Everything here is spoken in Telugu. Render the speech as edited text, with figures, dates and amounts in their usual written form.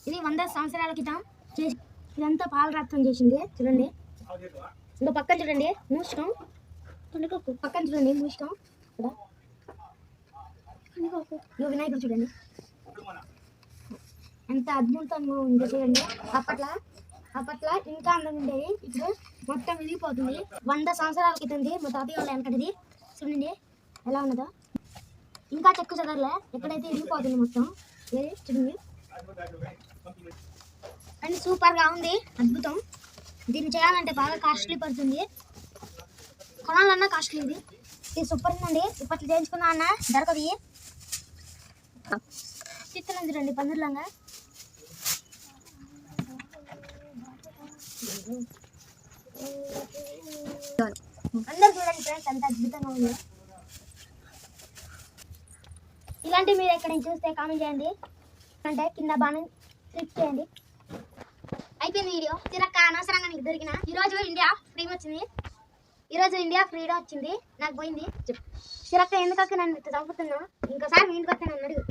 ఇది 100 సంవత్సరాల క్రితం చేసి ఇదంతా పాలరాత్రం చేసింది చూడండి. ఇంకో పక్కన చూడండి మూషికం, పక్కన చూడండి మూషికం, ఇక వినాయకుడు చూడండి ఎంత అద్భుతంగా ఉందో చూడండి. అప్పట్లో ఇంకా అందం ఉండేది, ఇప్పుడు మొత్తం విరిగిపోతుంది. 100 సంవత్సరాల క్రితంది మా తాతయ్య వాళ్ళ వెనకటిది చూడండి ఎలా ఉన్నదో. ఇంకా చెక్కు చదరలే, ఎక్కడైతే విరిగిపోతుంది మొత్తం చూడండి. అండ్ సూపర్గా ఉంది, అద్భుతం. దీన్ని చేయాలంటే బాగా కాస్ట్లీ పడుతుంది, కొనాలన్నా కాస్ట్లీ. ఇది సూపర్ ఉందండి. ఇప్పట్లో చేయించుకున్నా అన్న దొరకది. చిత్రం చూడండి పందిర్లంగా. అందరు చూడండి ఫ్రెండ్స్ ఎంత అద్భుతంగా ఉంది. ఇలాంటివి మీరు ఎక్కడ చూస్తే కామెంట్ చేయండి, అంటే కింద బాగా క్లిక్ చేయండి. అయిపోయింది వీడియో. చిరక్క అనవసరంగా నీకు దొరికిన ఈరోజు ఇండియా ఫ్రీ వచ్చింది. ఈరోజు ఇండియా ఫ్రీడమ్ వచ్చింది, నాకు పోయింది. చిరక్క ఎందుకక్క నన్ను చంపుతున్నావు, ఇంకోసారి మీ ఇంటికి వస్తే నన్ను అడుగు.